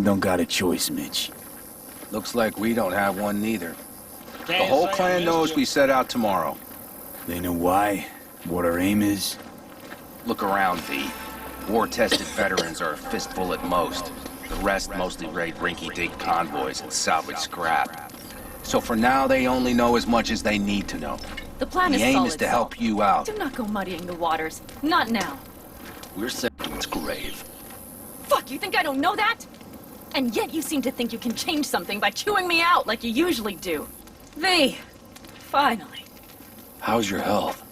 Clan don't got a choice, Mitch. Looks like we don't have one neither. The whole clan knows we set out tomorrow. They know why, what our aim is. Look around, V. War-tested veterans are a fistful at most. The rest mostly raid rinky-dink convoys and salvage scrap. So for now, they only know as much as they need to know. The plan is The aim solid, is to help you out. Do not go muddying the waters. Not now. We're set to its grave. Fuck, you think I don't know that? And yet you seem to think you can change something by chewing me out like you usually do. V, finally. How's your health?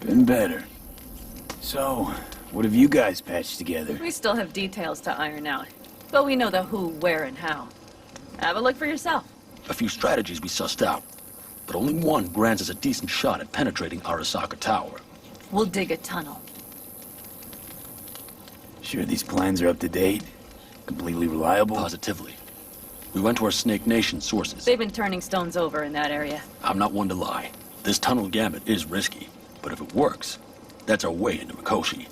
Been better. So, what have you guys patched together? We still have details to iron out, but we know the who, where, and how. Have a look for yourself. A few strategies we sussed out, but only one grants us a decent shot at penetrating Arasaka Tower. We'll dig a tunnel. Sure these plans are up to date? Completely reliable? Positively. We went to our Snake Nation sources. They've been turning stones over in that area. I'm not one to lie. This tunnel gambit is risky, but if it works, that's our way into Mikoshi.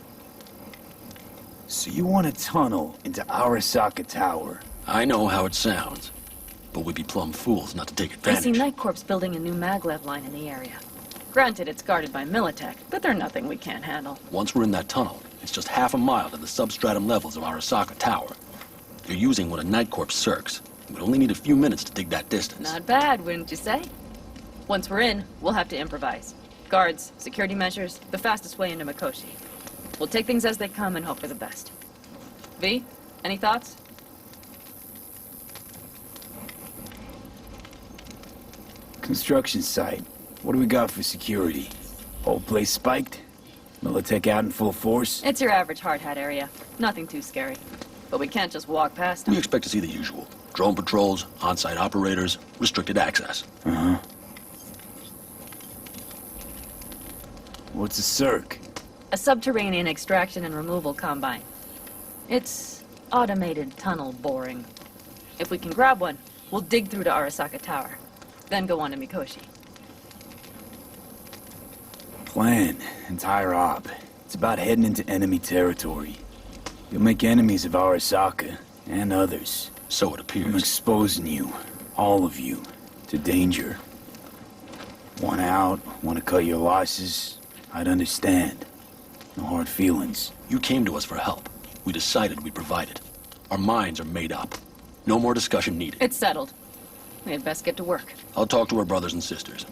So you want a tunnel into Arasaka Tower? I know how it sounds, but we'd be plumb fools not to take I advantage. see Night Corps building a new maglev line in the area. Granted, it's guarded by Militech, but they're nothing we can't handle. Once we're in that tunnel, it's just half a mile to the substratum levels of Arasaka Tower. You're using one of Night Corps circs. We'd only need a few minutes to dig that distance. Not bad, wouldn't you say? Once we're in, we'll have to improvise. Guards, security measures, the fastest way into Mikoshi. We'll take things as they come and hope for the best. V, any thoughts? Construction site. What do we got for security? Whole place spiked? Militech out in full force? It's your average hard hat area. Nothing too scary. But we can't just walk past them. We expect to see the usual. Drone patrols, on-site operators, restricted access. Uh-huh. What's a circ? A subterranean extraction and removal combine. It's automated tunnel boring. If we can grab one, we'll dig through to Arasaka Tower. Then go on to Mikoshi. Plan. Entire op. It's about heading into enemy territory. You'll make enemies of Arasaka, and others. So it I'm appears. exposing you, all of you, to danger. Want out, want to cut your losses, I'd understand. No hard feelings. You came to us for help. We decided we'd provide it. Our minds are made up. No more discussion needed. It's settled. We had best get to work. I'll talk to our brothers and sisters.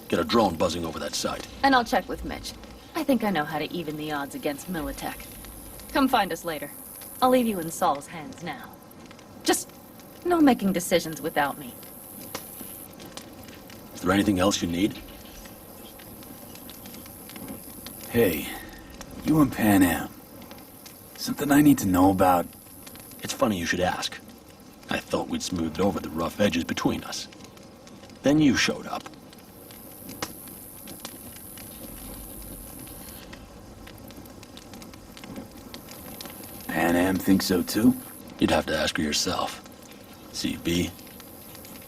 Get a drone buzzing over that site. And I'll check with Mitch. I think I know how to even the odds against Militech. Come find us later. I'll leave you in Saul's hands now. Just no making decisions without me. Is there anything else you need? Hey, you and Pan Am. Something I need to know about? It's funny you should ask. I thought we'd smoothed over the rough edges between us. Then you showed up. Pan Am thinks so too? You'd have to ask her yourself. See, B,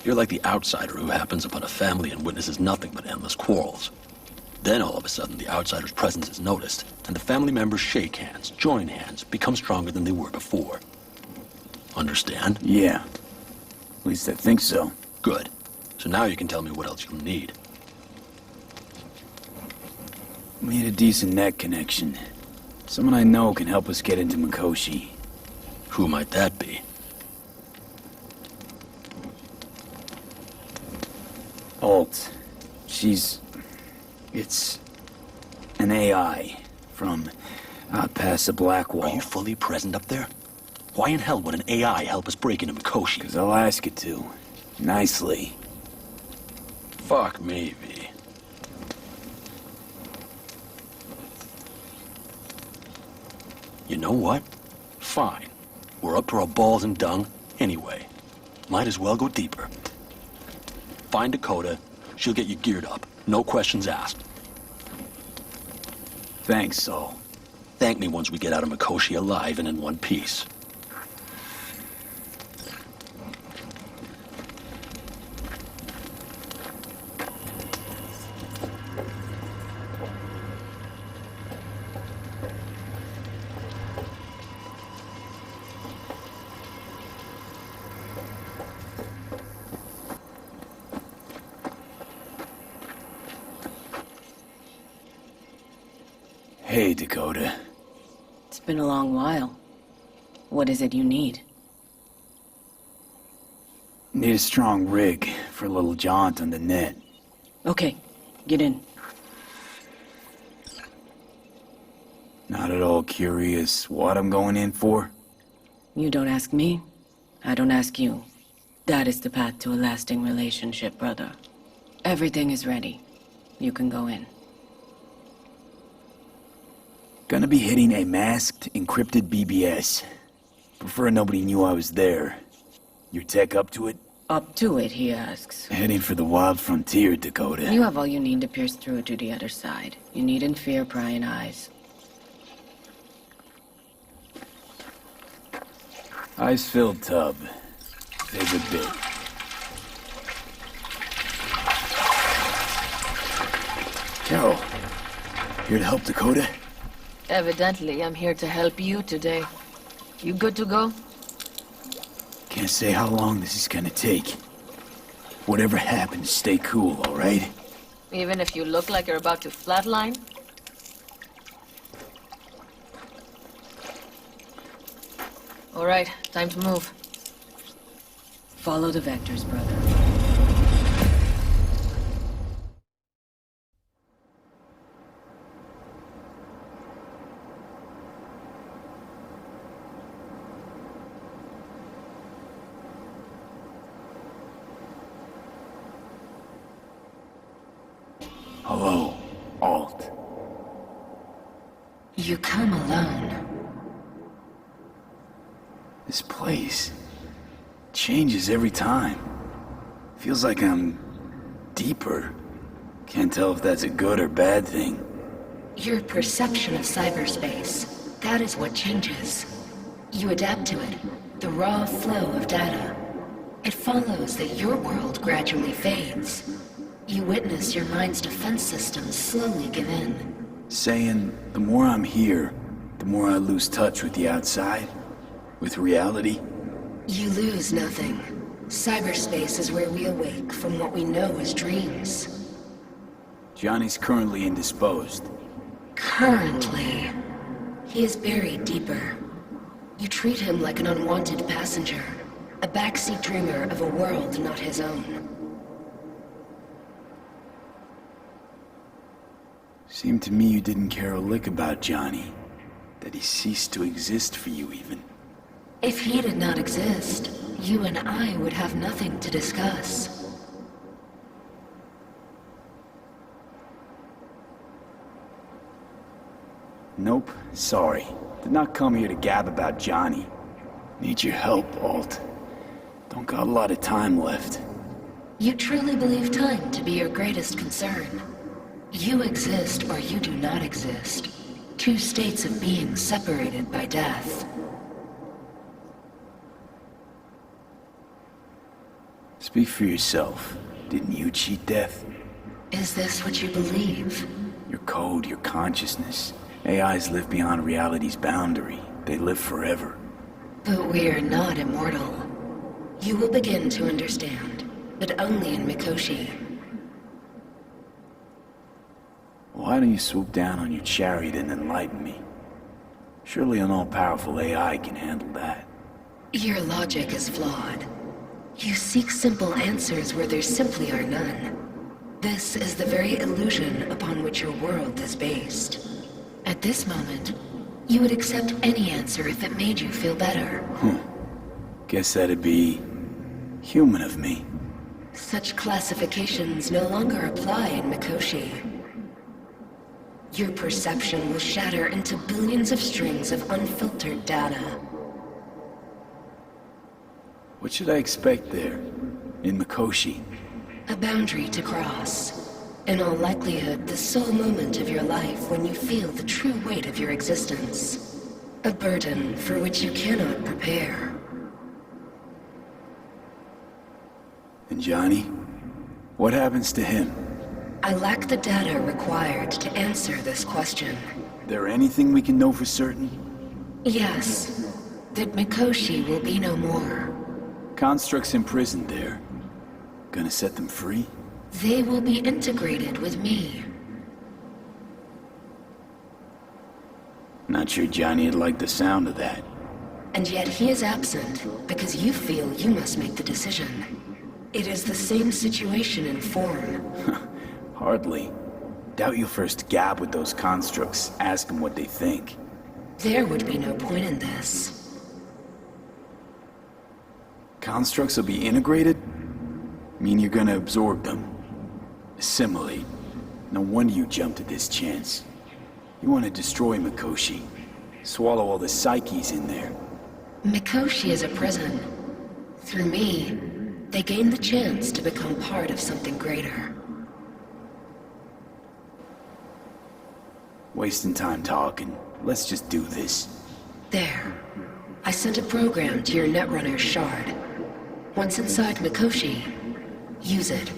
you're like the outsider who happens upon a family and witnesses nothing but endless quarrels. Then all of a sudden the outsider's presence is noticed, and the family members shake hands, join hands, become stronger than they were before. Understand? Yeah. At least I think so. Good. So now you can tell me what else you'll need. We need a decent net connection. Someone I know can help us get into Mikoshi. Who might that be? Alt. It's an AI from out past the Black Wall. Are you fully present up there? Why in hell would an AI help us break into Mikoshi? 'Cause I'll ask it to. Nicely. Fuck me, V. You know what? Fine. We're up to our balls in dung anyway. Might as well go deeper. Find Dakota. She'll get you geared up. No questions asked. Thanks, Saul. Thank me once we get out of Mikoshi alive and in one piece. Hey, Dakota. It's been a long while. What is it you need? Need a strong rig for a little jaunt on the net. Okay, get in. Not at all curious what I'm going in for? You don't ask me, I don't ask you. That is the path to a lasting relationship, brother. Everything is ready. You can go in. Gonna be hitting a masked, encrypted BBS. Prefer nobody knew I was there. Your tech up to it? Up to it, he asks. Heading for the wild frontier, Dakota. You have all you need to pierce through to the other side. You needn't fear prying eyes. Ice-filled tub. Favorite bit. Carol, here to help Dakota? Evidently, I'm here to help you today. You good to go? Can't say how long this is gonna take. Whatever happens, stay cool, all right? Even if you look like you're about to flatline? All right, time to move. Follow the vectors, brother. Hello, Alt. You come alone. This place changes every time. Feels like I'm deeper. Can't tell if that's a good or bad thing. Your perception of cyberspace, that is what changes. You adapt to it, the raw flow of data. It follows that your world gradually fades. You witness your mind's defense systems slowly give in. Saying the more I'm here, the more I lose touch with the outside, with reality. You lose nothing. Cyberspace is where we awake from what we know as dreams. Johnny's currently indisposed. Currently, he is buried deeper. You treat him like an unwanted passenger, a backseat dreamer of a world not his own. Seemed to me you didn't care a lick about Johnny. That he ceased to exist for you, even. If he did not exist, you and I would have nothing to discuss. Nope, sorry. Did not come here to gab about Johnny. Need your help, Alt. Don't got a lot of time left. You truly believe time to be your greatest concern. You exist or you do not exist. Two states of being separated by death. Speak for yourself. Didn't you cheat death? Is this what you believe? Your code, your consciousness. AIs live beyond reality's boundary. They live forever. But we are not immortal. You will begin to understand, but only in Mikoshi. Why don't you swoop down on your chariot and enlighten me? Surely an all-powerful AI can handle that. Your logic is flawed. You seek simple answers where there simply are none. This is the very illusion upon which your world is based. At this moment, you would accept any answer if it made you feel better. Guess that'd be human of me. Such classifications no longer apply in Mikoshi. Your perception will shatter into billions of strings of unfiltered data. What should I expect there, in Mikoshi? A boundary to cross. In all likelihood, the sole moment of your life when you feel the true weight of your existence. A burden for which you cannot prepare. And Johnny? What happens to him? I lack the data required to answer this question. There anything we can know for certain? Yes, that Mikoshi will be no more. Constructs imprisoned there. Gonna set them free? They will be integrated with me. Not sure Johnny'd like the sound of that. And yet he is absent because you feel you must make the decision. It is the same situation in form. Hardly. Doubt you'll first gab with those constructs, ask them what they think. There would be no point in this. Constructs will be integrated? Mean you're gonna absorb them. Assimilate. No wonder you jumped at this chance. You want to destroy Mikoshi. Swallow all the psyches in there. Mikoshi is a prison. Through me, they gain the chance to become part of something greater. Wasting time talking. Let's just do this. There. I sent a program to your Netrunner's shard. Once inside Mikoshi, use it.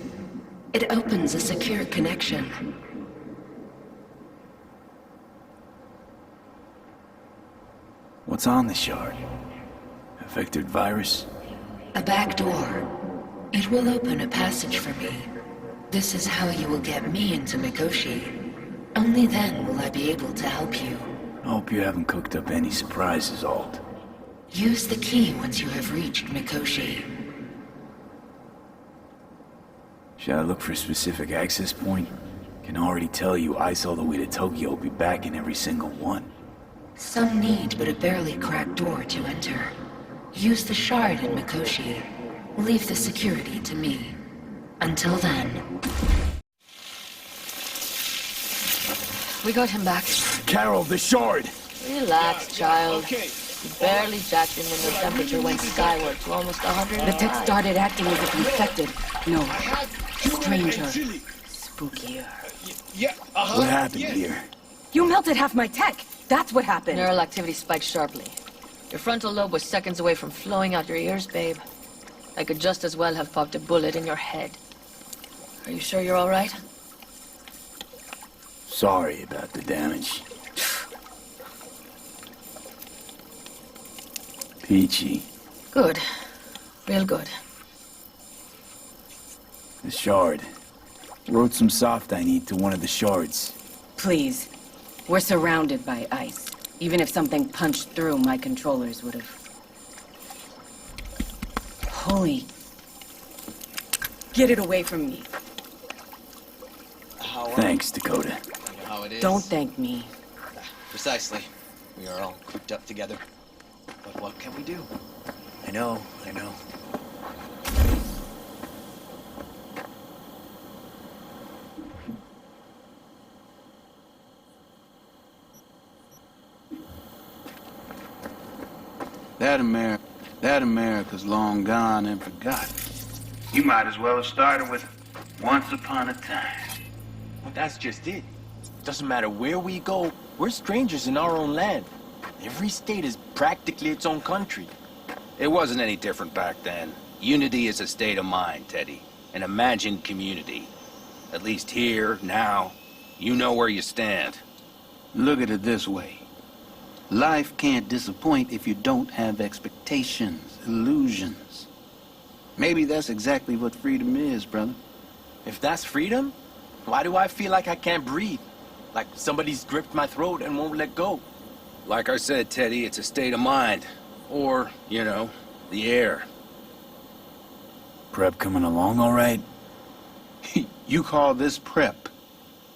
It opens a secure connection. What's on the shard? A vectored virus? A back door. It will open a passage for me. This is how you will get me into Mikoshi. Only then will I be able to help you. I hope you haven't cooked up any surprises, Alt. Use the key once you have reached Mikoshi. Should I look for a specific access point? Can already tell you ice all the way to Tokyo will be back in every single one. Some need but a barely cracked door to enter. Use the shard in Mikoshi. Leave the security to me. Until then. We got him back. Carol, the shard! Relax, child. You barely jacked him when the temperature went skyward to almost 100. The tech started acting as if infected. No. Stranger. Spookier. What happened here? You melted half my tech! That's what happened! Neural activity spiked sharply. Your frontal lobe was seconds away from flowing out your ears, babe. I could just as well have popped a bullet in your head. Are you sure you're all right? Sorry about the damage. Peachy. Good. Real good. The shard. Wrote some soft I need to one of the shards. Please. We're surrounded by ice. Even if something punched through, my controllers would have... Holy... Get it away from me. Thanks, Dakota. How it is. Don't thank me. Precisely. We are all cooped up together. But what can we do? I know. That America's long gone and forgotten. You might as well have started with Once Upon a Time. Well, that's just it. Doesn't matter where we go, we're strangers in our own land. Every state is practically its own country. It wasn't any different back then. Unity is a state of mind, Teddy. An imagined community. At least here, now, you know where you stand. Look at it this way. Life can't disappoint if you don't have expectations, illusions. Maybe that's exactly what freedom is, brother. If that's freedom, why do I feel like I can't breathe? Like somebody's gripped my throat and won't let go? Like I said, Teddy, it's a state of mind. Or, you know, the air. Prep coming along all right? You call this prep.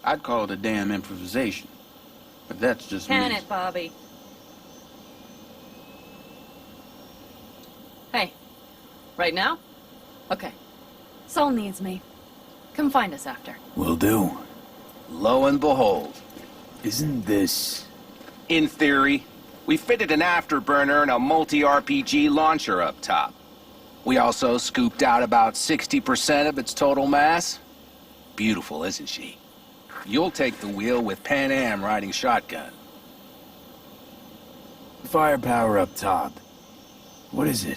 I'd call it a damn improvisation. But that's just Can me. it, Bobby? Hey, right now? Okay. Soul needs me. Come find us after. Will do. Lo and behold. Isn't this... In theory, we fitted an afterburner and a multi-RPG launcher up top. We also scooped out about 60% of its total mass. Beautiful, isn't she? You'll take the wheel with Pan Am riding shotgun. Firepower up top. What is it?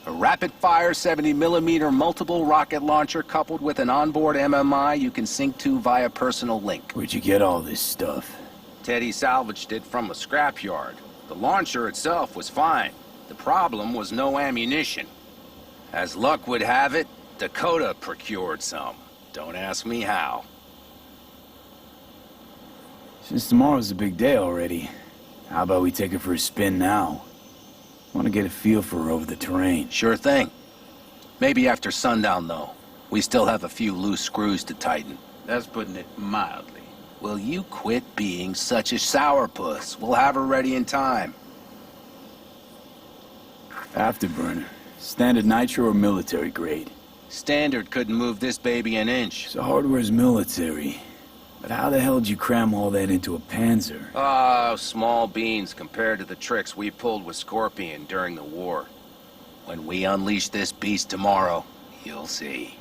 A rapid-fire 70mm multiple rocket launcher coupled with an onboard MMI you can sync to via personal link. Where'd you get all this stuff? Teddy salvaged it from a scrapyard. The launcher itself was fine. The problem was no ammunition. As luck would have it, Dakota procured some. Don't ask me how. Since tomorrow's a big day already, How about we take her for a spin now? Want to get a feel for her over the terrain. Sure thing. Maybe after sundown, though. We still have a few loose screws to tighten. That's putting it mildly. Will you quit being such a sourpuss? We'll have her ready in time. Afterburner. Standard nitro or military grade? Standard couldn't move this baby an inch. So hardware's military. But how the hell did you cram all that into a Panzer? Oh, small beans compared to the tricks we pulled with Scorpion during the war. When we unleash this beast tomorrow, you'll see.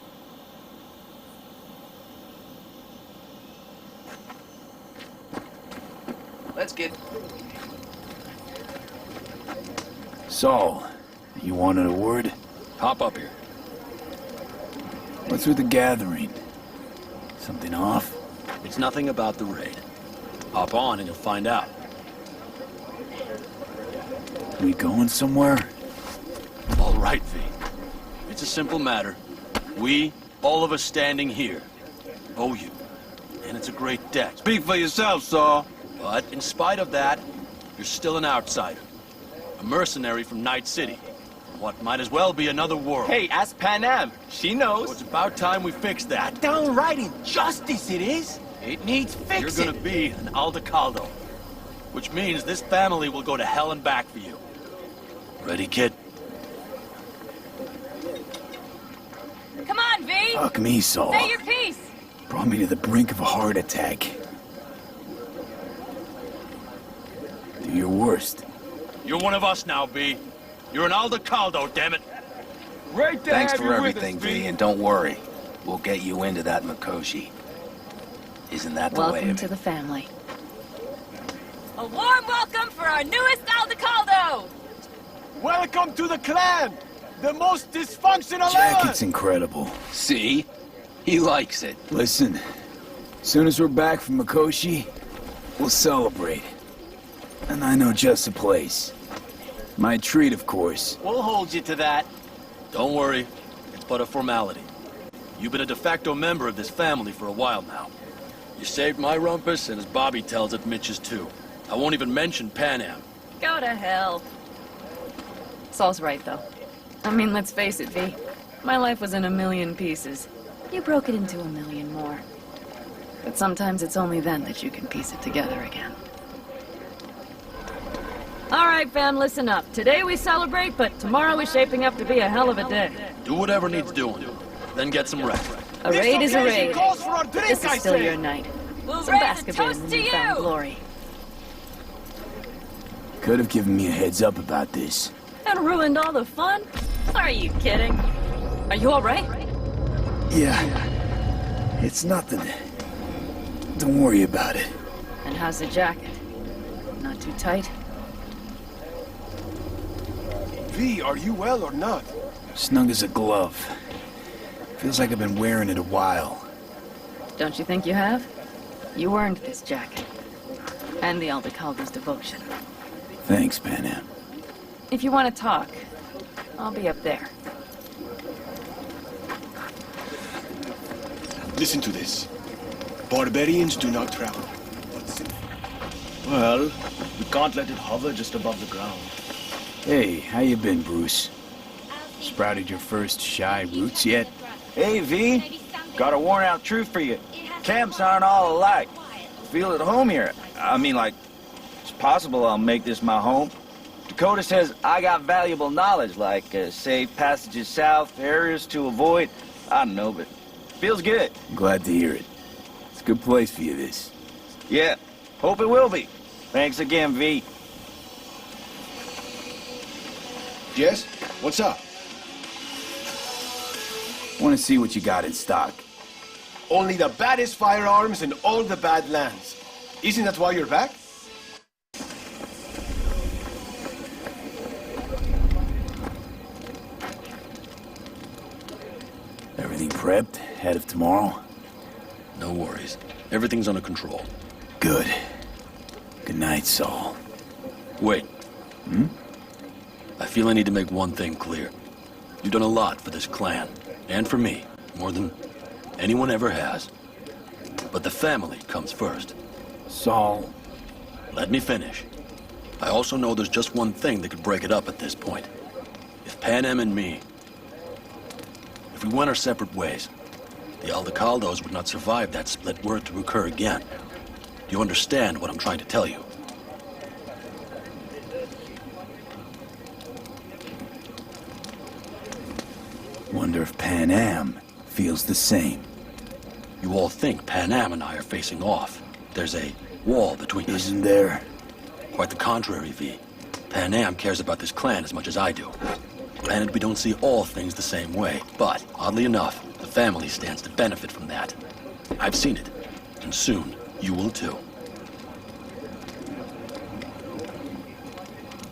Let's get... Saul, you wanted a word? Hop up here. What's with the gathering? Something off? It's nothing about the raid. Hop on and you'll find out. We going somewhere? All right, V. It's a simple matter. We, all of us standing here, owe you. And it's a great debt. Speak for yourself, Saul. But in spite of that, you're still an outsider. A mercenary from Night City. What might as well be another world. Hey, ask Panam. She knows. So it's about time we fix that. Downright injustice it is. It needs fixing. You're gonna be an Aldecaldo. Which means this family will go to hell and back for you. Ready, kid? Come on, V! Fuck me, Saul. Say your piece! Brought me to the brink of a heart attack. Do your worst. You're one of us now, V. You're an Aldecaldo, damn it. Right there. Thanks for everything, V, and don't worry. We'll get you into that Mikoshi. Isn't that the way Welcome of to it? the family. A warm welcome for our newest Aldecaldo! Welcome to the clan. The most dysfunctional Jacket's incredible. See? He likes it. Listen, as soon as we're back from Mikoshi, we'll celebrate. And I know just the place. My treat, of course. We'll hold you to that. Don't worry. It's but a formality. You've been a de facto member of this family for a while now. You saved my rumpus, and as Bobby tells it, Mitch's too. I won't even mention Panam. Go to hell. Saul's right, though. I mean, let's face it, V. My life was in a million pieces. You broke it into a million more. But sometimes it's only then that you can piece it together again. All right, fam, listen up. Today we celebrate, but tomorrow is shaping up to be a hell of a day. Do whatever needs doing. Then get some rest. A raid is a raid. Calls for our drink, This I is still say. your night. We'll Some raise a basketball toast and to newfound you! glory. Could have given me a heads up about this. And ruined all the fun? Are you kidding? Are you all right? Yeah. It's nothing. Don't worry about it. And how's the jacket? Not too tight? V, are you well or not? Snug as a glove. Feels like I've been wearing it a while. Don't you think you have? You earned this jacket. And the Aldecaldo's devotion. Thanks, Panam. If you want to talk, I'll be up there. Listen to this. Barbarians do not travel. Well, we can't let it hover just above the ground. Hey, how you been, Bruce? Sprouted your first shy roots yet? Hey, V. Got a worn-out truth for you. Camps aren't all alike. Feel at home here. I mean, like, it's possible I'll make this my home. Dakota says I got valuable knowledge, like safe passages south, areas to avoid. I don't know, but feels good. Glad to hear it. It's a good place for you, this. Yeah, hope it will be. Thanks again, V. Yes? What's up? Want to see what you got in stock. Only the baddest firearms in all the bad lands. Isn't that why you're back? Everything prepped? Ahead of tomorrow? No worries. Everything's under control. Good. Good night, Saul. Wait. I feel I need to make one thing clear. You've done a lot for this clan, and for me, more than anyone ever has. But the family comes first. Saul. Let me finish. I also know there's just one thing that could break it up at this point. If Pan Am and me... If we went our separate ways, the Aldecaldos would not survive that split were it to occur again. Do you understand what I'm trying to tell you? Wonder if Pan Am feels the same. You all think Pan Am and I are facing off. There's a wall between us. Isn't there? Quite the contrary, V. Pan Am cares about this clan as much as I do. Granted, we don't see all things the same way, but, oddly enough, the family stands to benefit from that. I've seen it, and soon, you will too.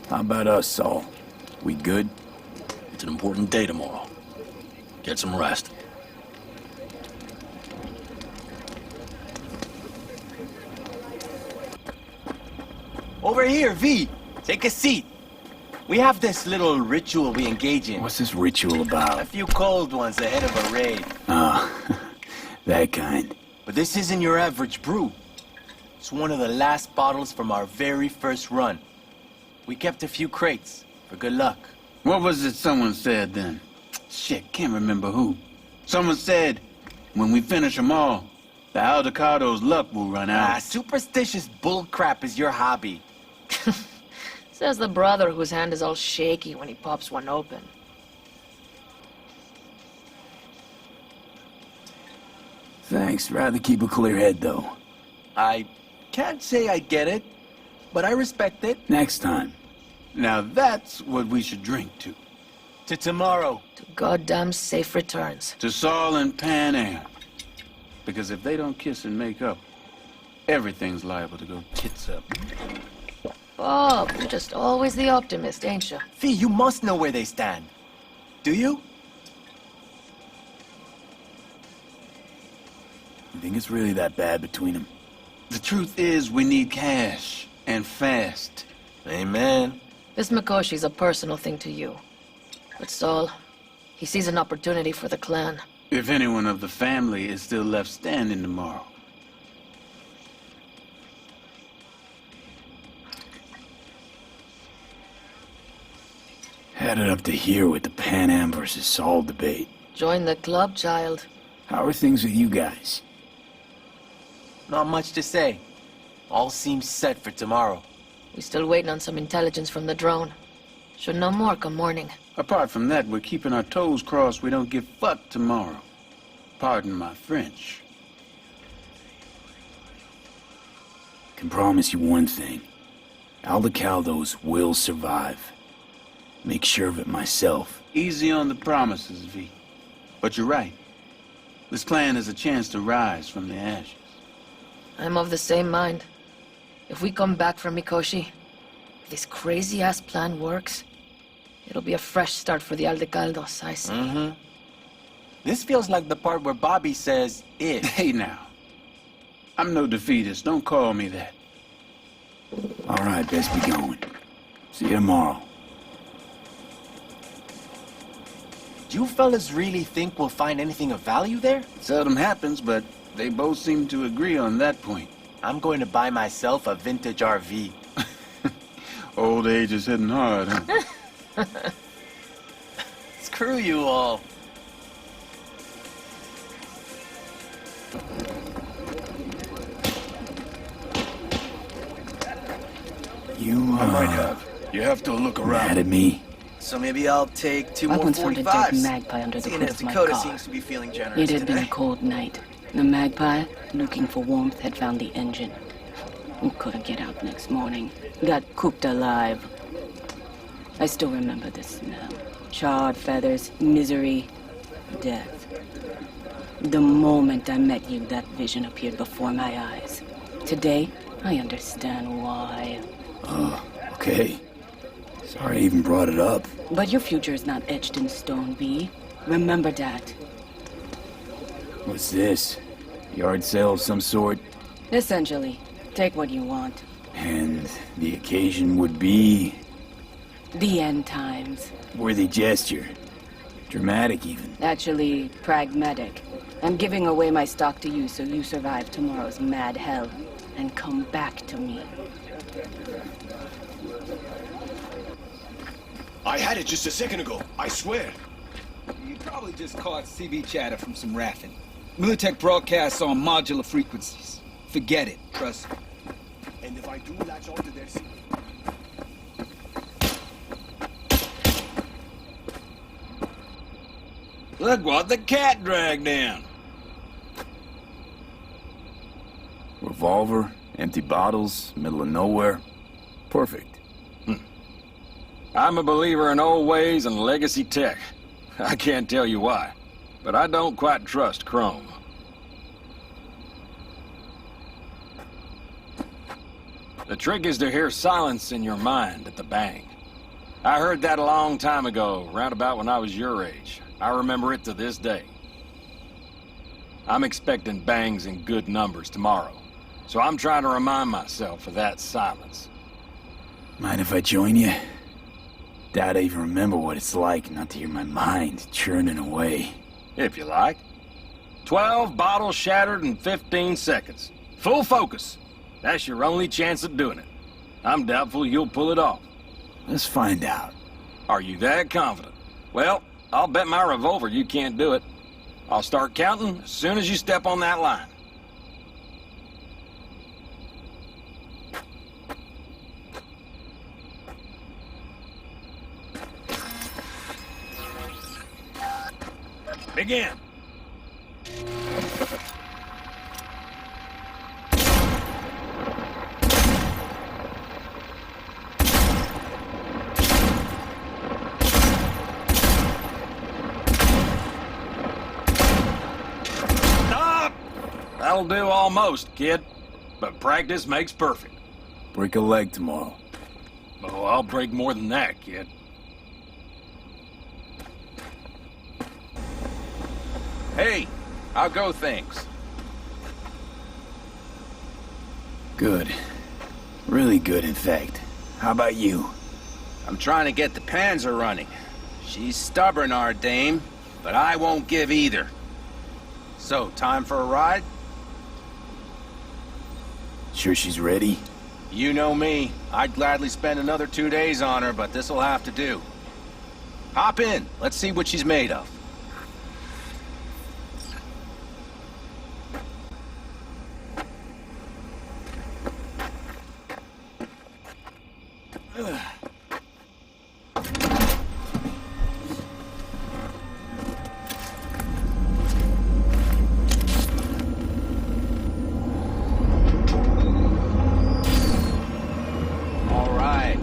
How about us, Saul? We good? It's an important day tomorrow. Get some rest. Over here, V. Take a seat. We have this little ritual we engage in. What's this ritual A about? few cold ones ahead of a raid. Ah, that kind. But this isn't your average brew. It's one of the last bottles from our very first run. We kept a few crates, for good luck. What was it someone said then? Shit, can't remember who. Someone said, when we finish them all, the Aldecaldos' luck will run out. Superstitious bullcrap is your hobby. Says the brother whose hand is all shaky when he pops one open. Thanks. Rather keep a clear head, though. I can't say I get it, but I respect it. Next time. Now that's what we should drink to. To tomorrow. To goddamn safe returns. To Saul and Pan Am. Because if they don't kiss and make up, everything's liable to go tits up. Bob, you're just always the optimist, ain't you? Fee, you must know where they stand. Do you? You think it's really that bad between them? The truth is, we need cash. And fast. Amen. This Mikoshi's a personal thing to you. But Saul, he sees an opportunity for the clan. If anyone of the family is still left standing tomorrow. Had it up to here with the Pan Am versus Saul debate. Join the club, child. How are things with you guys? Not much to say. All seems set for tomorrow. We still waiting on some intelligence from the drone. Should know more come morning. Apart from that, we're keeping our toes crossed we don't get fucked tomorrow. Pardon my French. Can promise you one thing. Aldecaldos will survive. Make sure of it myself. Easy on the promises, V. But you're right. This clan has a chance to rise from the ashes. I'm of the same mind. If we come back from Mikoshi, if this crazy-ass plan works, it'll be a fresh start for the Aldecaldos, I say. Mm-hmm. This feels like the part where Bobby says, if. Hey now. I'm no defeatist. Don't call me that. All right, best be going. See you tomorrow. Do you fellas really think we'll find anything of value there? Seldom happens, but they both seem to agree on that point. I'm going to buy myself a vintage RV. Old age is hitting hard, huh? Screw you all. You, I might have. You have to look around. mad at me? So maybe I'll take two I more once found a dead 45s. magpie under the Seeing hood as of my Dakota car. seems to be feeling generous It had been a today. cold night. The magpie, looking for warmth, had found the engine. We couldn't get out next morning. Got cooked alive. I still remember the smell. Charred feathers, misery, death. The moment I met you, that vision appeared before my eyes. Today, I understand why. Okay. Sorry I even brought it up. But your future is not etched in stone, V. Remember that. What's this? Yard sale of some sort? Essentially, take what you want. And the occasion would be... The end times. worthy gesture. Dramatic, even. Actually, pragmatic. I'm giving away my stock to you so you survive tomorrow's mad hell and come back to me. I had it just a second ago, I swear. You probably just caught CB chatter from some raffing. Militech broadcasts on modular frequencies. Forget it, trust me. And if I do latch onto their signal... Look what the cat dragged in. Revolver, empty bottles, middle of nowhere. Perfect. I'm a believer in old ways and legacy tech. I can't tell you why, but I don't quite trust Chrome. The trick is to hear silence in your mind at the bang. I heard that a long time ago, round about when I was your age. I remember it to this day. I'm expecting bangs in good numbers tomorrow, so I'm trying to remind myself of that silence. Mind if I join you? Doubt I even remember what it's like not to hear my mind churning away. If you like. 12 bottles shattered in 15 seconds. Full focus. That's your only chance of doing it. I'm doubtful you'll pull it off. Let's find out. Are you that confident? Well, I'll bet my revolver you can't do it. I'll start counting as soon as you step on that line. Begin. Stop! That'll do almost, kid. But practice makes perfect. Break a leg tomorrow. Oh, I'll break more than that, kid. Hey, how go things? Good. Really good, in fact. How about you? I'm trying to get the Panzer running. She's stubborn, our dame, but I won't give either. So, time for a ride? Sure she's ready? You know me. I'd gladly spend another 2 days on her, but this'll have to do. Hop in. Let's see what she's made of.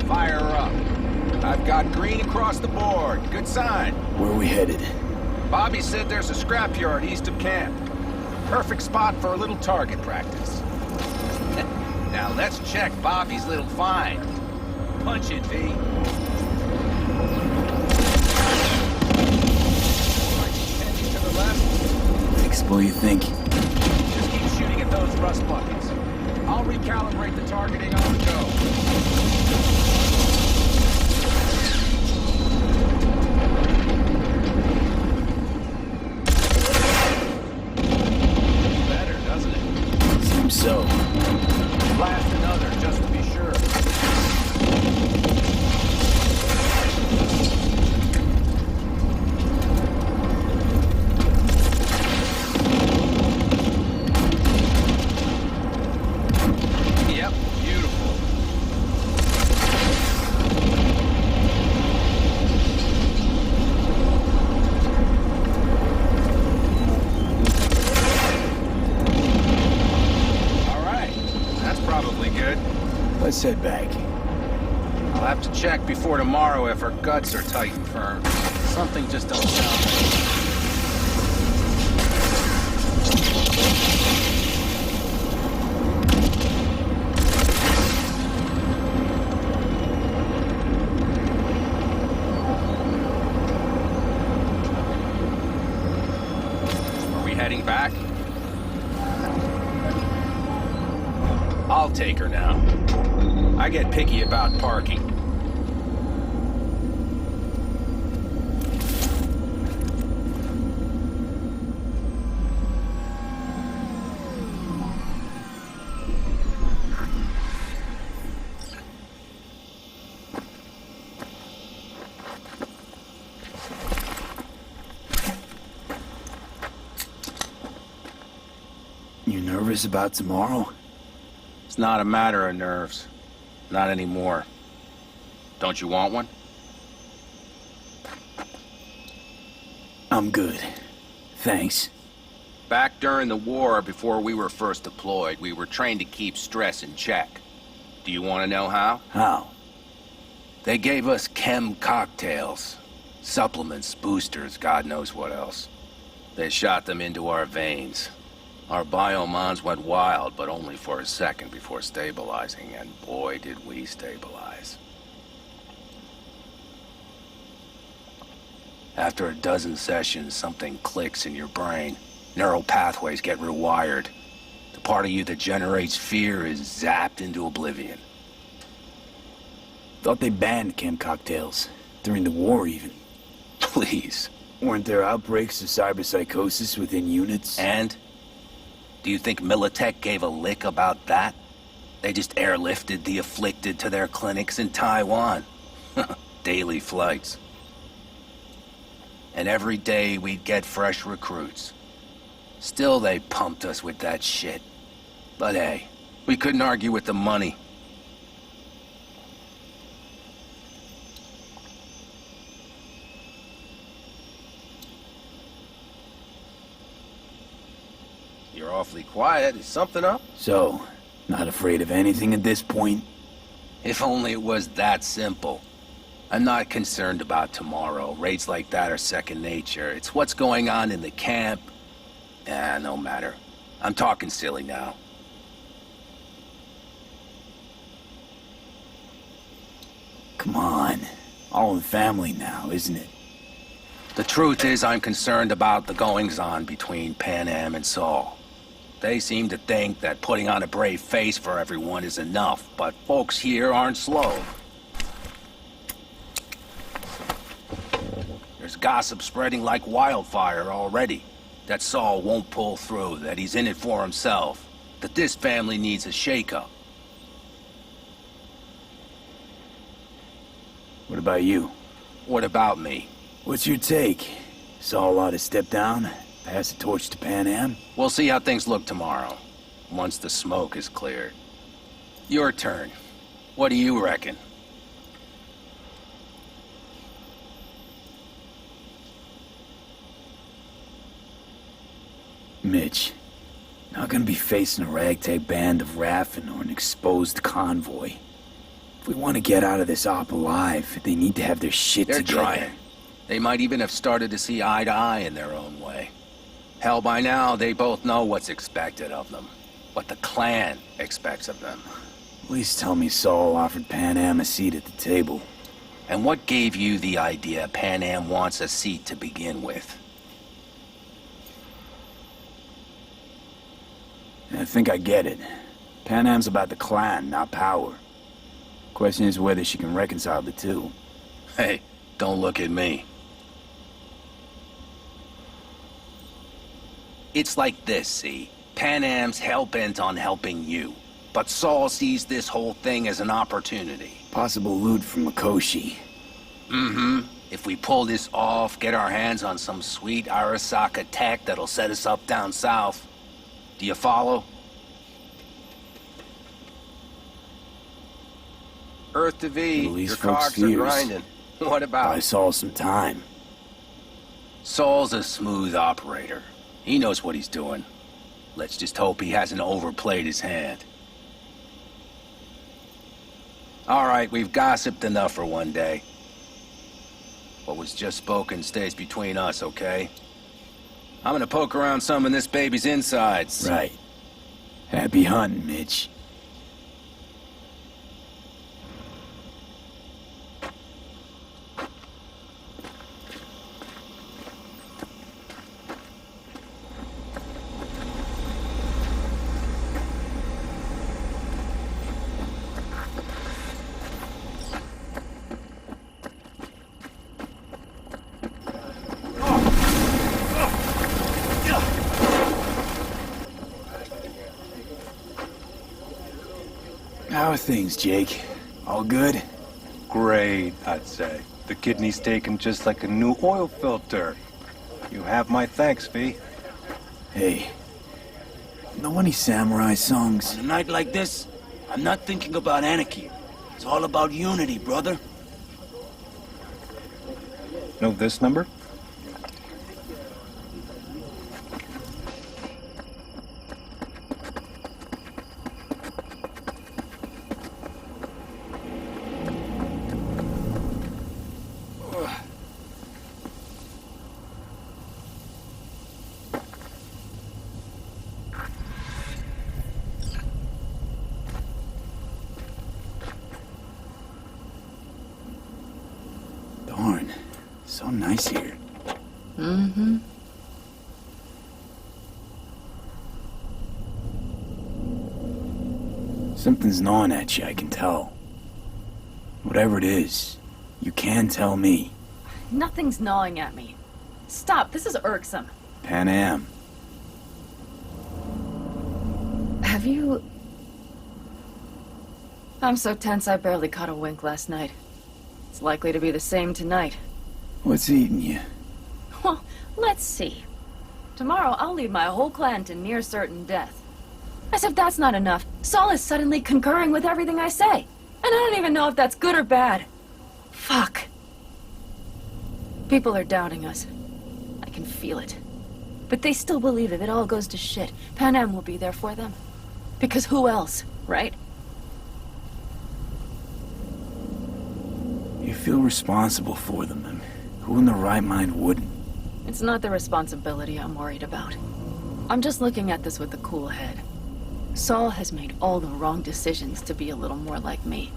Fire up. I've got green across the board. Good sign. Where are we headed? Bobby said there's a scrapyard east of camp. Perfect spot for a little target practice. Now let's check Bobby's little find. Punch it, V. To the left. Explode, you think? Just keep shooting at those rust buckets. I'll recalibrate the targeting on the go. So, blast another, just to be sure. Yep, beautiful. Probably good. Let's head back. I'll have to check before tomorrow if her guts are tight and firm. Something just don't sound right. Are we heading back? I'll take her now. I get picky about parking. You nervous about tomorrow? It's not a matter of nerves. Not anymore. Don't you want one? I'm good. Thanks. Back during the war, before we were first deployed, we were trained to keep stress in check. Do you want to know how? How? They gave us chem cocktails. Supplements, boosters, God knows what else. They shot them into our veins. Our biomons went wild, but only for a second before stabilizing, and boy did we stabilize. After a dozen sessions, something clicks in your brain. Neural pathways get rewired. The part of you that generates fear is zapped into oblivion. Thought they banned chem cocktails. During the war, even. Please. Weren't there outbreaks of cyberpsychosis within units? And? Do you think Militech gave a lick about that? They just airlifted the afflicted to their clinics in Taiwan. Daily flights. And every day we'd get fresh recruits. Still they pumped us with that shit. But hey, we couldn't argue with the money. You're awfully quiet. Is something up? So, not afraid of anything at this point? If only it was that simple. I'm not concerned about tomorrow. Raids like that are second nature. It's what's going on in the camp. No matter. I'm talking silly now. Come on. All in family now, isn't it? The truth is I'm concerned about the goings-on between Pan Am and Saul. They seem to think that putting on a brave face for everyone is enough, but folks here aren't slow. There's gossip spreading like wildfire already. That Saul won't pull through, that he's in it for himself, that this family needs a shakeup. What about you? What about me? What's your take? Saul ought to step down, pass the torch to Pan Am? We'll see how things look tomorrow, once the smoke is cleared. Your turn. What do you reckon? Mitch, not gonna be facing a ragtag band of Raffin or an exposed convoy. If we want to get out of this op alive, they need to have their shit They're together. trying. They might even have started to see eye to eye in their own way. Hell, by now, they both know what's expected of them. What the clan expects of them. Please tell me Saul offered Pan Am a seat at the table. And what gave you the idea Pan Am wants a seat to begin with? I think I get it. Pan Am's about the clan, not power. Question is whether she can reconcile the two. Hey, don't look at me. It's like this, see? Pan Am's hell-bent on helping you. But Saul sees this whole thing as an opportunity. Possible loot from Mikoshi. Mm-hmm. If we pull this off, get our hands on some sweet Arasaka tech that'll set us up down south. Do you follow? Earth to V, Release your folks' cogs are fears. grinding. What about? Buy Saul some time. Saul's a smooth operator. He knows what he's doing. Let's just hope he hasn't overplayed his hand. All right, we've gossiped enough for one day. What was just spoken stays between us, okay? I'm gonna poke around some of this baby's insides. Right. Happy hunting, Mitch. How are things, Jake? All good? Great, I'd say. The kidney's taken just like a new oil filter. You have my thanks, V. Hey, Know any samurai songs? On a night like this, I'm not thinking about anarchy. It's all about unity, brother. Know this number? Darn, so nice here. Mm-hmm. Something's gnawing at you, I can tell. Whatever it is, you can tell me. Nothing's gnawing at me. Stop, this is irksome. Pan Am. Have you... I'm so tense I barely caught a wink last night. It's likely to be the same tonight. What's eating you? Well, let's see. Tomorrow I'll lead my whole clan to near certain death. As if that's not enough, Saul is suddenly concurring with everything I say. And I don't even know if that's good or bad. Fuck. People are doubting us. I can feel it. But they still believe if it all goes to shit, Pan Am will be there for them. Because who else, right? You feel responsible for them, and who in their right mind wouldn't? It's not the responsibility I'm worried about. I'm just looking at this with a cool head. Saul has made all the wrong decisions to be a little more like me.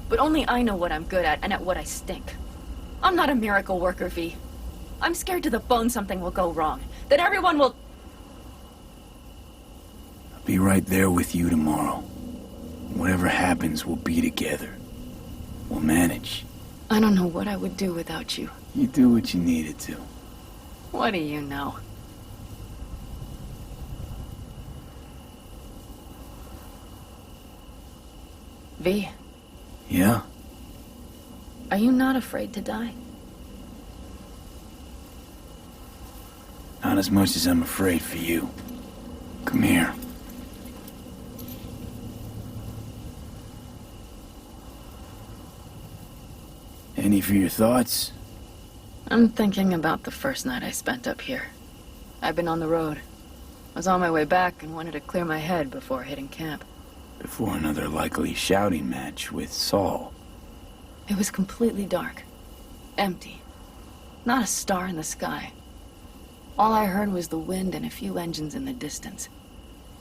But only I know what I'm good at and at what I stink. I'm not a miracle worker, V. I'm scared to the bone something will go wrong. That everyone will... I'll be right there with you tomorrow. Whatever happens, we'll be together. We'll manage. I don't know what I would do without you. You do what you needed to. What do you know? V, Yeah? are you not afraid to die? Not as much as I'm afraid for you. Come here. Any for your thoughts? I'm thinking about the first night I spent up here. I've been on the road. I was on my way back and wanted to clear my head before hitting camp. Before another likely shouting match with Saul. It was completely dark. Empty. Not a star in the sky. All I heard was the wind and a few engines in the distance.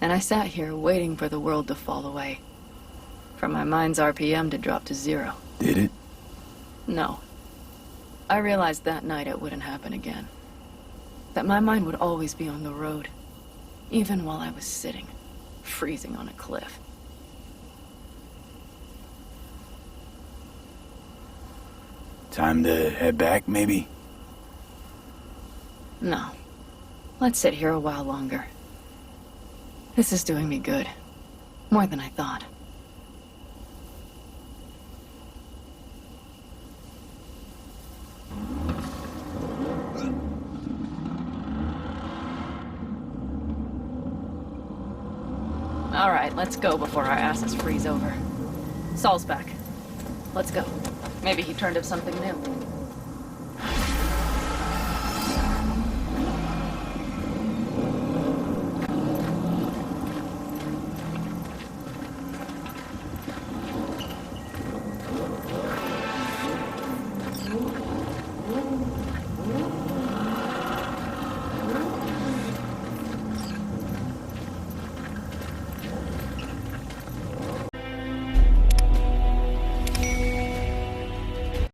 And I sat here waiting for the world to fall away. For my mind's RPM to drop to 0. Did it? No. I realized that night it wouldn't happen again. That my mind would always be on the road. Even while I was sitting, freezing on a cliff. Time to head back, maybe? No. Let's sit here a while longer. This is doing me good. More than I thought. All right, let's go before our asses freeze over. Saul's back. Let's go. Maybe he turned up something new.